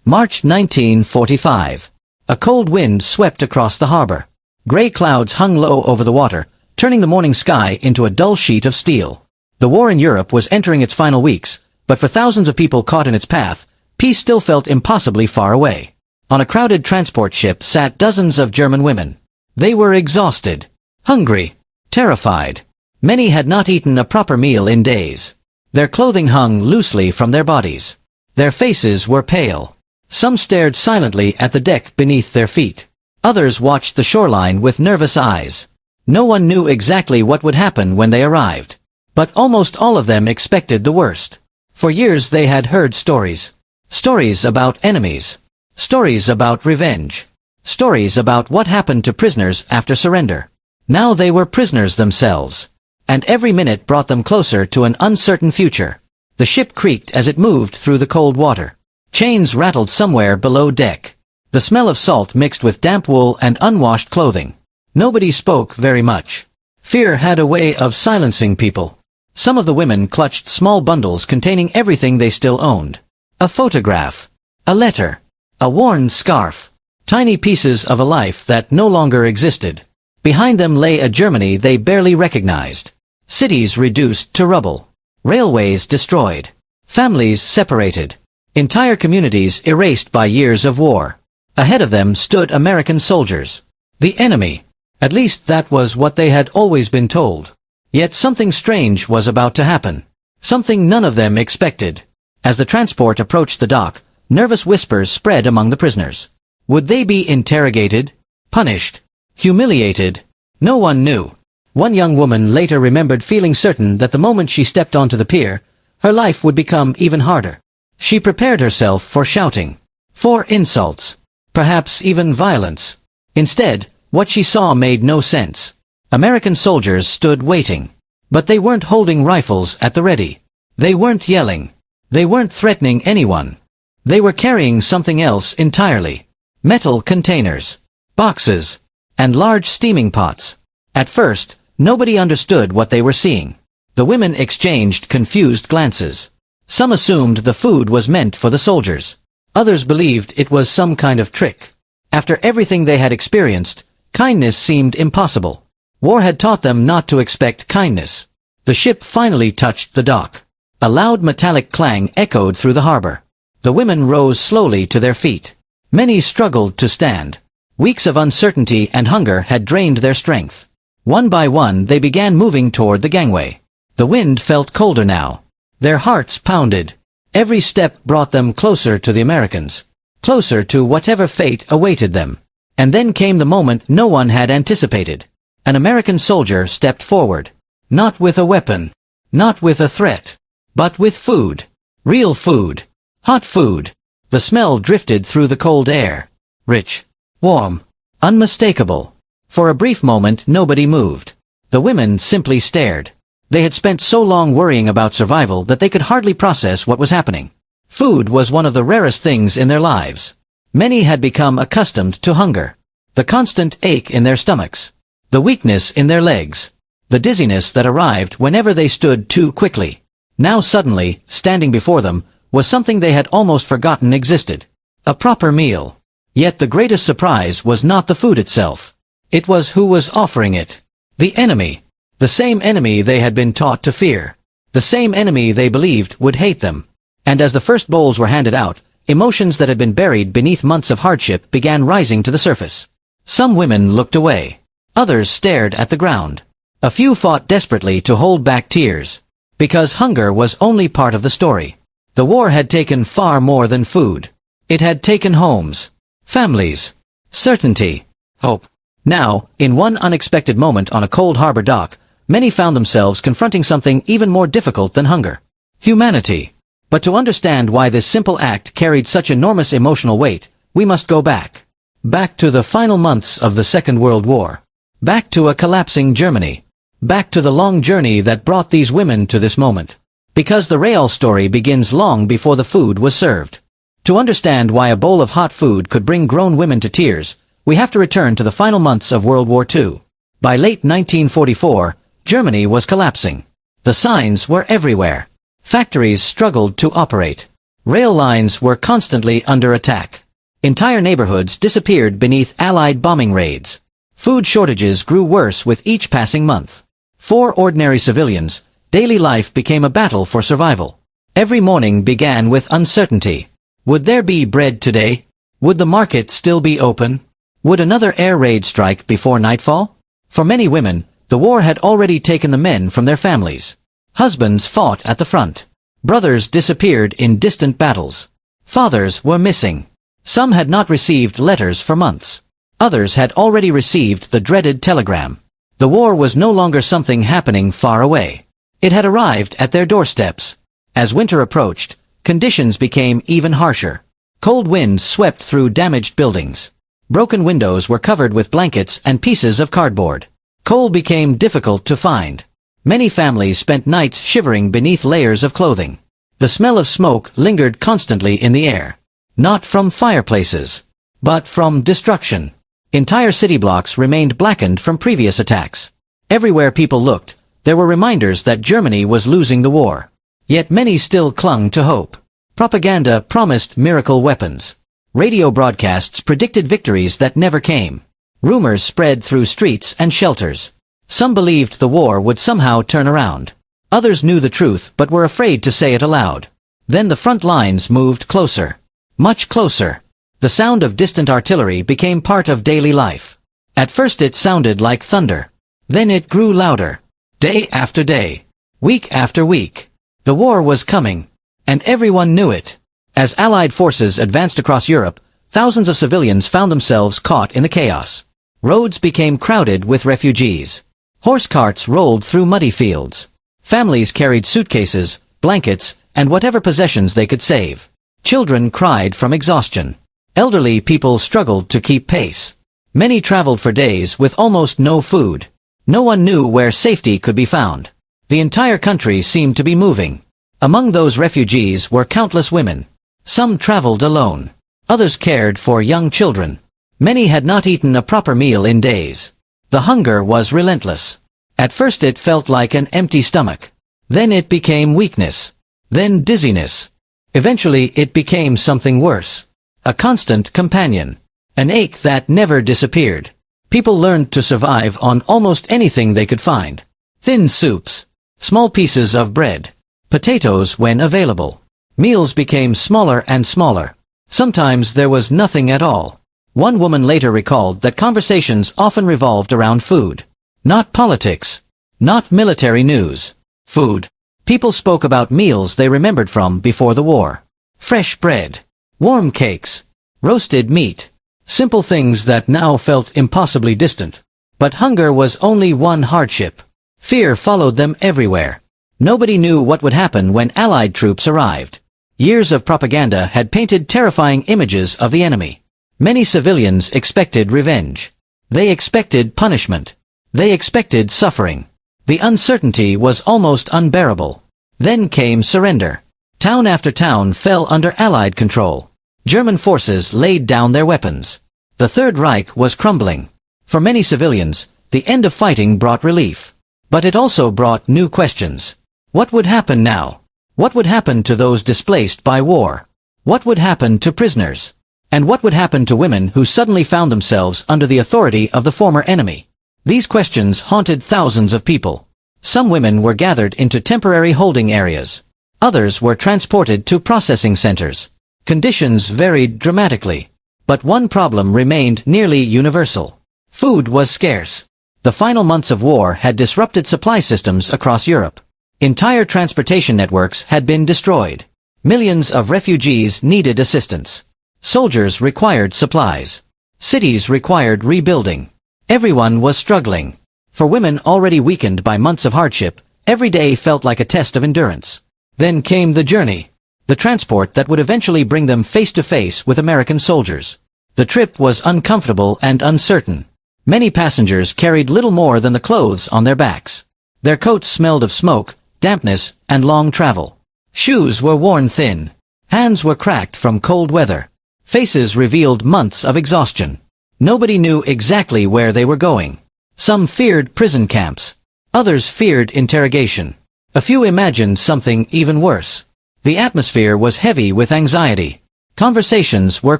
March 1945. A cold wind swept across the harbor. Gray clouds hung low over the water, turning the morning sky into a dull sheet of steel. The war in Europe was entering its final weeks, but for thousands of people caught in its path, peace still felt impossibly far away. On a crowded transport ship sat dozens of German women. They were exhausted, hungry, terrified. Many had not eaten a proper meal in days. Their clothing hung loosely from their bodies. Their faces were pale. Some stared silently at the deck beneath their feet. Others watched the shoreline with nervous eyes. No one knew exactly what would happen when they arrived. But almost all of them expected the worst. For years they had heard stories. Stories about enemies. Stories about revenge. Stories about what happened to prisoners after surrender. Now they were prisoners themselves. And every minute brought them closer to an uncertain future. The ship creaked as it moved through the cold water. Chains rattled somewhere below deck. The smell of salt mixed with damp wool and unwashed clothing. Nobody spoke very much. Fear had a way of silencing people. Some of the women clutched small bundles containing everything they still owned. A photograph. A letter. A worn scarf. Tiny pieces of a life that no longer existed. Behind them lay a Germany they barely recognized. Cities reduced to rubble. Railways destroyed. Families separated. Entire communities erased by years of war. Ahead of them stood American soldiers. The enemy. At least that was what they had always been told. Yet something strange was about to happen. Something none of them expected. As the transport approached the dock, nervous whispers spread among the prisoners. Would they be interrogated? Punished? Humiliated? No one knew. One young woman later remembered feeling certain that the moment she stepped onto the pier, her life would become even harder. She prepared herself for shouting. For insults. Perhaps even violence. Instead, what she saw made no sense. American soldiers stood waiting. But they weren't holding rifles at the ready. They weren't yelling. They weren't threatening anyone. They were carrying something else entirely. Metal containers. Boxes. And large steaming pots. At first, nobody understood what they were seeing. The women exchanged confused glances. Some assumed the food was meant for the soldiers. Others believed it was some kind of trick. After everything they had experienced, kindness seemed impossible. War had taught them not to expect kindness. The ship finally touched the dock. A loud metallic clang echoed through the harbor. The women rose slowly to their feet. Many struggled to stand. Weeks of uncertainty and hunger had drained their strength. One by one they began moving toward the gangway. The wind felt colder now. Their hearts pounded. Every step brought them closer to the Americans. Closer to whatever fate awaited them. And then came the moment no one had anticipated. An American soldier stepped forward. Not with a weapon. Not with a threat. But with food. Real food. Hot food. The smell drifted through the cold air. Rich. Warm. Unmistakable. For a brief moment nobody moved. The women simply stared. They had spent so long worrying about survival that they could hardly process what was happening. Food was one of the rarest things in their lives. Many had become accustomed to hunger. The constant ache in their stomachs. The weakness in their legs. The dizziness that arrived whenever they stood too quickly. Now suddenly, standing before them, was something they had almost forgotten existed. A proper meal. Yet the greatest surprise was not the food itself. It was who was offering it. The enemy. The same enemy they had been taught to fear. The same enemy they believed would hate them. And as the first bowls were handed out, emotions that had been buried beneath months of hardship began rising to the surface. Some women looked away. Others stared at the ground. A few fought desperately to hold back tears. Because hunger was only part of the story. The war had taken far more than food. It had taken homes. Families. Certainty. Hope. Now, in one unexpected moment on a cold harbor dock, many found themselves confronting something even more difficult than hunger. Humanity. But to understand why this simple act carried such enormous emotional weight, we must go back. Back to the final months of the Second World War. Back to a collapsing Germany. Back to the long journey that brought these women to this moment. Because the Real story begins long before the food was served. To understand why a bowl of hot food could bring grown women to tears, we have to return to the final months of World War II. By late 1944, Germany was collapsing. The signs were everywhere. Factories struggled to operate. Rail lines were constantly under attack. Entire neighborhoods disappeared beneath Allied bombing raids. Food shortages grew worse with each passing month. For ordinary civilians, daily life became a battle for survival. Every morning began with uncertainty. Would there be bread today? Would the market still be open? Would another air raid strike before nightfall? For many women, the war had already taken the men from their families. Husbands fought at the front. Brothers disappeared in distant battles. Fathers were missing. Some had not received letters for months. Others had already received the dreaded telegram. The war was no longer something happening far away. It had arrived at their doorsteps. As winter approached, conditions became even harsher. Cold winds swept through damaged buildings. Broken windows were covered with blankets and pieces of cardboard. Coal became difficult to find. Many families spent nights shivering beneath layers of clothing. The smell of smoke lingered constantly in the air. Not from fireplaces, but from destruction. Entire city blocks remained blackened from previous attacks. Everywhere people looked, there were reminders that Germany was losing the war. Yet many still clung to hope. Propaganda promised miracle weapons. Radio broadcasts predicted victories that never came. Rumors spread through streets and shelters. Some believed the war would somehow turn around. Others knew the truth but were afraid to say it aloud. Then the front lines moved closer. Much closer. The sound of distant artillery became part of daily life. At first it sounded like thunder. Then it grew louder. Day after day. Week after week. The war was coming. And everyone knew it. As Allied forces advanced across Europe, thousands of civilians found themselves caught in the chaos. Roads became crowded with refugees. Horse carts rolled through muddy fields. Families carried suitcases, blankets, and whatever possessions they could save. Children cried from exhaustion. Elderly people struggled to keep pace. Many traveled for days with almost no food. No one knew where safety could be found. The entire country seemed to be moving. Among those refugees were countless women. Some traveled alone. Others cared for young children. Many had not eaten a proper meal in days. The hunger was relentless. At first it felt like an empty stomach. Then it became weakness. Then dizziness. Eventually it became something worse. A constant companion. An ache that never disappeared. People learned to survive on almost anything they could find. Thin soups. Small pieces of bread. Potatoes when available. Meals became smaller and smaller. Sometimes there was nothing at all. One woman later recalled that conversations often revolved around food. Not politics. Not military news. Food. People spoke about meals they remembered from before the war. Fresh bread. Warm cakes. Roasted meat. Simple things that now felt impossibly distant. But hunger was only one hardship. Fear followed them everywhere. Nobody knew what would happen when Allied troops arrived. Years of propaganda had painted terrifying images of the enemy. Many civilians expected revenge. They expected punishment. They expected suffering. The uncertainty was almost unbearable. Then came surrender. Town after town fell under Allied control. German forces laid down their weapons. The Third Reich was crumbling. For many civilians, the end of fighting brought relief. But it also brought new questions. What would happen now? What would happen to those displaced by war? What would happen to prisoners? And what would happen to women who suddenly found themselves under the authority of the former enemy? These questions haunted thousands of people. Some women were gathered into temporary holding areas. Others were transported to processing centers. Conditions varied dramatically. But one problem remained nearly universal. Food was scarce. The final months of war had disrupted supply systems across Europe. Entire transportation networks had been destroyed. Millions of refugees needed assistance. Soldiers required supplies. Cities required rebuilding. Everyone was struggling. For women already weakened by months of hardship, every day felt like a test of endurance. Then came the journey. The transport that would eventually bring them face to face with American soldiers. The trip was uncomfortable and uncertain. Many passengers carried little more than the clothes on their backs. Their coats smelled of smoke, dampness, and long travel. Shoes were worn thin. Hands were cracked from cold weather. Faces revealed months of exhaustion. Nobody knew exactly where they were going. Some feared prison camps. Others feared interrogation. A few imagined something even worse. The atmosphere was heavy with anxiety. Conversations were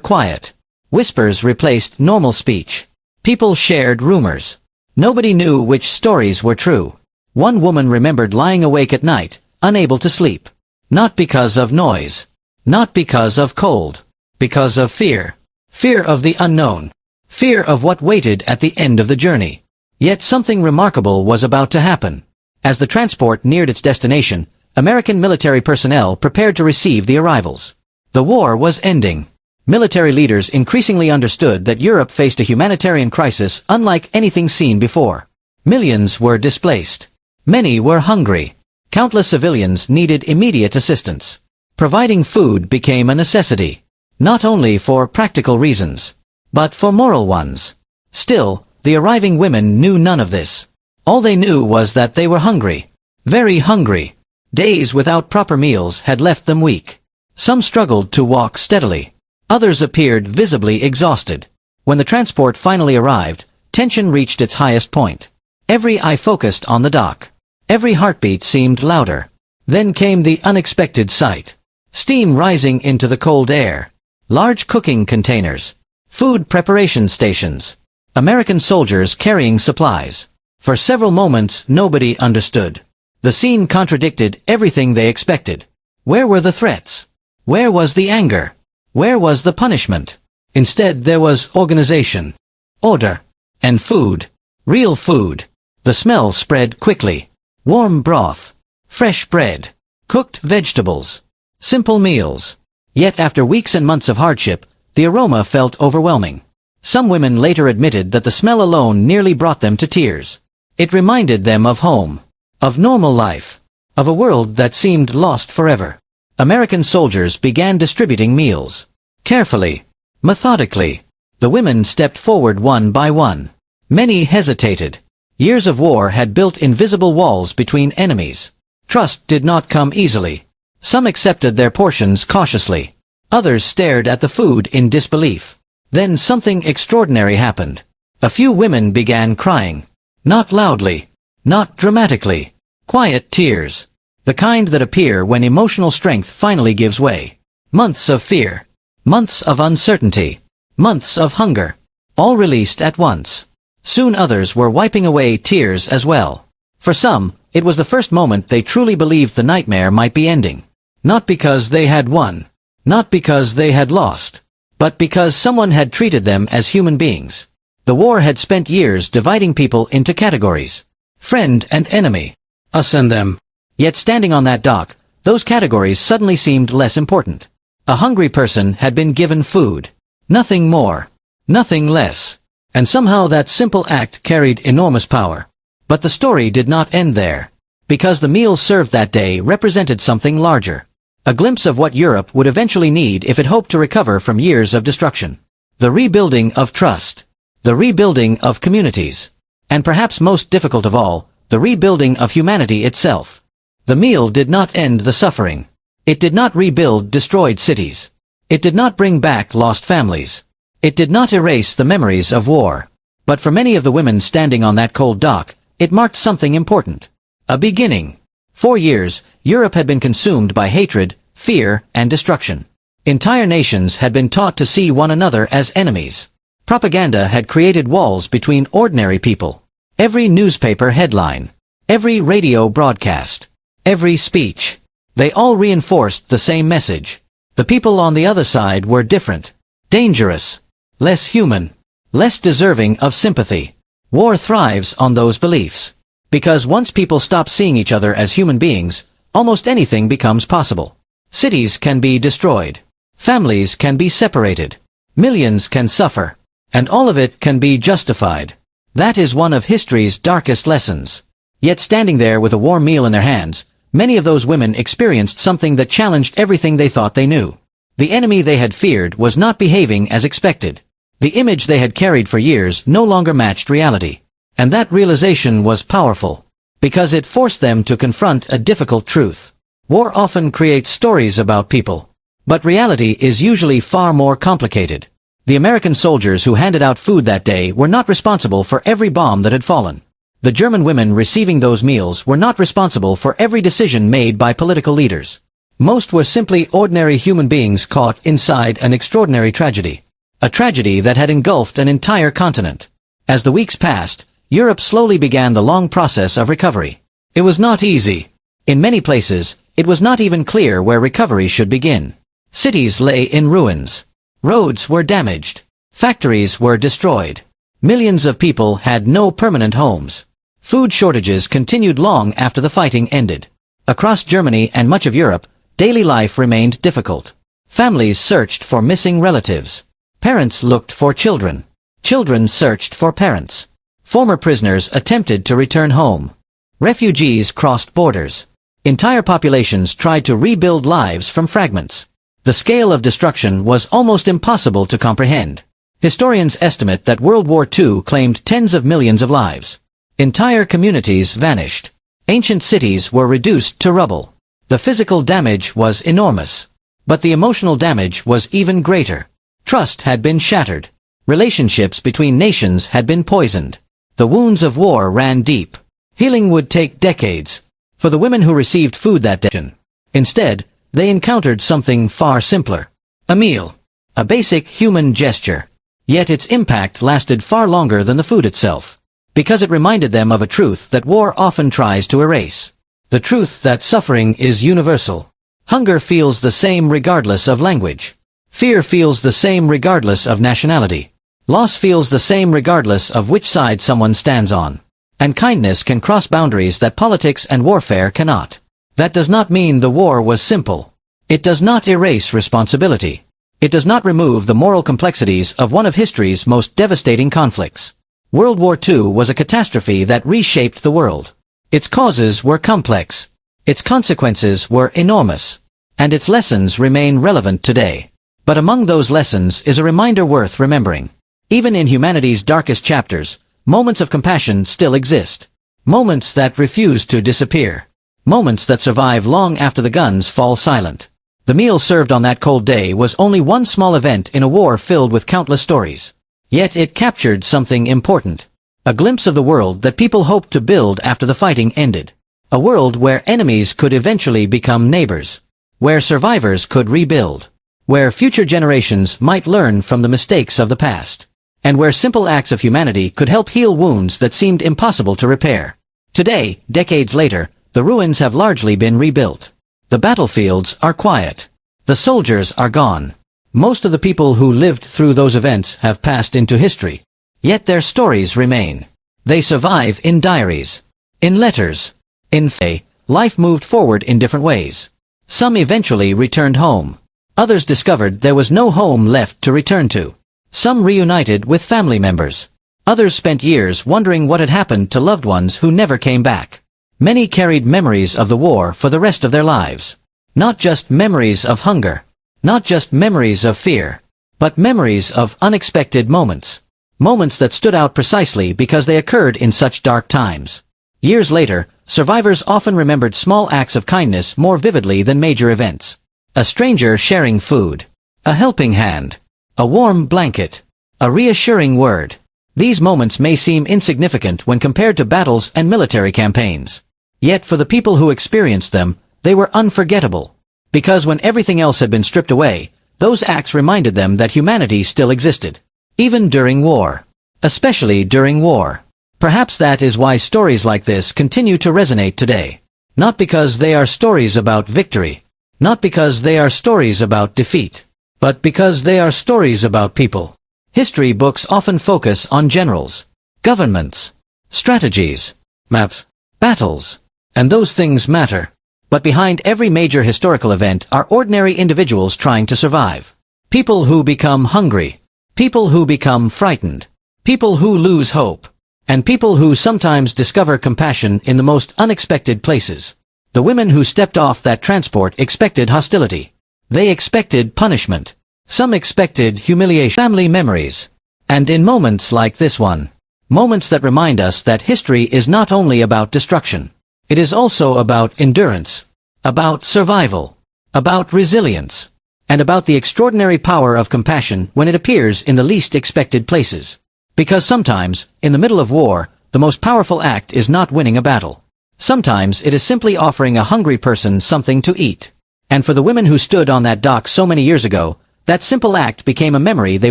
quiet. Whispers replaced normal speech. People shared rumors. Nobody knew which stories were true. One woman remembered lying awake at night, unable to sleep. Not because of noise. Not because of cold. Because of fear. Fear of the unknown. Fear of what waited at the end of the journey. Yet something remarkable was about to happen. As the transport neared its destination, American military personnel prepared to receive the arrivals. The war was ending. Military leaders increasingly understood that Europe faced a humanitarian crisis unlike anything seen before. Millions were displaced. Many were hungry. Countless civilians needed immediate assistance. Providing food became a necessity, not only for practical reasons, but for moral ones. Still, the arriving women knew none of this. All they knew was that they were hungry. Very hungry. Days without proper meals had left them weak. Some struggled to walk steadily. Others appeared visibly exhausted. When the transport finally arrived, tension reached its highest point. Every eye focused on the dock. Every heartbeat seemed louder. Then came the unexpected sight. Steam rising into the cold air. Large cooking containers. Food preparation stations. American soldiers carrying supplies. For several moments, nobody understood. The scene contradicted everything they expected. Where were the threats? Where was the anger? Where was the punishment? Instead, there was organization, order, and food. Real food. The smell spread quickly. Warm broth, fresh bread, cooked vegetables, simple meals. Yet after weeks and months of hardship, the aroma felt overwhelming. Some women later admitted that the smell alone nearly brought them to tears. It reminded them of home, of normal life, of a world that seemed lost forever. American soldiers began distributing meals. Carefully, methodically, the women stepped forward one by one. Many hesitated. Years of war had built invisible walls between enemies. Trust did not come easily. Some accepted their portions cautiously. Others stared at the food in disbelief. Then something extraordinary happened. A few women began crying. Not loudly. Not dramatically. Quiet tears. The kind that appear when emotional strength finally gives way. Months of fear. Months of uncertainty. Months of hunger. All released at once. Soon others were wiping away tears as well. For some, it was the first moment they truly believed the nightmare might be ending. Not because they had won. Not because they had lost. But because someone had treated them as human beings. The war had spent years dividing people into categories. Friend and enemy. Us and them. Yet standing on that dock, those categories suddenly seemed less important. A hungry person had been given food. Nothing more. Nothing less. And somehow that simple act carried enormous power. But the story did not end there. Because the meals served that day represented something larger. A glimpse of what Europe would eventually need if it hoped to recover from years of destruction. The rebuilding of trust. The rebuilding of communities. And perhaps most difficult of all, the rebuilding of humanity itself. The meal did not end the suffering. It did not rebuild destroyed cities. It did not bring back lost families. It did not erase the memories of war. But for many of the women standing on that cold dock, it marked something important. A beginning. For years, Europe had been consumed by hatred, fear, and destruction. Entire nations had been taught to see one another as enemies. Propaganda had created walls between ordinary people. Every newspaper headline, every radio broadcast, every speech, they all reinforced the same message. The people on the other side were different, dangerous, less human, less deserving of sympathy. War thrives on those beliefs. Because once people stop seeing each other as human beings, almost anything becomes possible. Cities can be destroyed. Families can be separated. Millions can suffer. And all of it can be justified. That is one of history's darkest lessons. Yet standing there with a warm meal in their hands, many of those women experienced something that challenged everything they thought they knew. The enemy they had feared was not behaving as expected. The image they had carried for years no longer matched reality. And that realization was powerful. Because it forced them to confront a difficult truth. War often creates stories about people. But reality is usually far more complicated. The American soldiers who handed out food that day were not responsible for every bomb that had fallen. The German women receiving those meals were not responsible for every decision made by political leaders. Most were simply ordinary human beings caught inside an extraordinary tragedy. A tragedy that had engulfed an entire continent. As the weeks passed, Europe slowly began the long process of recovery. It was not easy. In many places, it was not even clear where recovery should begin. Cities lay in ruins. Roads were damaged. Factories were destroyed. Millions of people had no permanent homes. Food shortages continued long after the fighting ended. Across Germany and much of Europe, daily life remained difficult. Families searched for missing relatives. Parents looked for children. Children searched for parents. Former prisoners attempted to return home. Refugees crossed borders. Entire populations tried to rebuild lives from fragments. The scale of destruction was almost impossible to comprehend. Historians estimate that World War II claimed tens of millions of lives. Entire communities vanished. Ancient cities were reduced to rubble. The physical damage was enormous. But the emotional damage was even greater. Trust had been shattered. Relationships between nations had been poisoned. The wounds of war ran deep. Healing would take decades. For the women who received food that day, instead, they encountered something far simpler. A meal. A basic human gesture. Yet its impact lasted far longer than the food itself. Because it reminded them of a truth that war often tries to erase. The truth that suffering is universal. Hunger feels the same regardless of language. Fear feels the same regardless of nationality. Loss feels the same regardless of which side someone stands on. And kindness can cross boundaries that politics and warfare cannot. That does not mean the war was simple. It does not erase responsibility. It does not remove the moral complexities of one of history's most devastating conflicts. World War II was a catastrophe that reshaped the world. Its causes were complex. Its consequences were enormous. And its lessons remain relevant today. But among those lessons is a reminder worth remembering. Even in humanity's darkest chapters, moments of compassion still exist. Moments that refuse to disappear. Moments that survive long after the guns fall silent. The meal served on that cold day was only one small event in a war filled with countless stories. Yet it captured something important. A glimpse of the world that people hoped to build after the fighting ended. A world where enemies could eventually become neighbors. Where survivors could rebuild. Where future generations might learn from the mistakes of the past. And where simple acts of humanity could help heal wounds that seemed impossible to repair. Today, decades later, the ruins have largely been rebuilt. The battlefields are quiet. The soldiers are gone. Most of the people who lived through those events have passed into history. Yet their stories remain. They survive in diaries. In letters. In faith, life moved forward in different ways. Some eventually returned home. Others discovered there was no home left to return to. Some reunited with family members. Others spent years wondering what had happened to loved ones who never came back. Many carried memories of the war for the rest of their lives. Not just memories of hunger. Not just memories of fear. But memories of unexpected moments. Moments that stood out precisely because they occurred in such dark times. Years later, survivors often remembered small acts of kindness more vividly than major events. A stranger sharing food. A helping hand. A warm blanket. A reassuring word. These moments may seem insignificant when compared to battles and military campaigns. Yet for the people who experienced them, they were unforgettable. Because when everything else had been stripped away, those acts reminded them that humanity still existed. Even during war. Especially during war. Perhaps that is why stories like this continue to resonate today. Not because they are stories about victory. Not because they are stories about defeat. But because they are stories about people. History books often focus on generals, governments, strategies, maps, battles. And those things matter. But behind every major historical event are ordinary individuals trying to survive. People who become hungry. People who become frightened. People who lose hope. And people who sometimes discover compassion in the most unexpected places. The women who stepped off that transport expected hostility. They expected punishment. Some expected humiliation. Family memories. And in moments like this one. Moments that remind us that history is not only about destruction. It is also about endurance, about survival, about resilience, and about the extraordinary power of compassion when it appears in the least expected places. Because sometimes, in the middle of war, the most powerful act is not winning a battle. Sometimes it is simply offering a hungry person something to eat. And for the women who stood on that dock so many years ago, that simple act became a memory they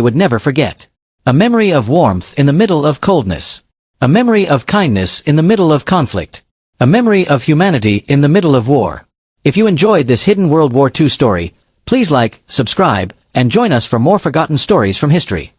would never forget. A memory of warmth in the middle of coldness. A memory of kindness in the middle of conflict. A memory of humanity in the middle of war. If you enjoyed this hidden World War II story, please like, subscribe, and join us for more forgotten stories from history.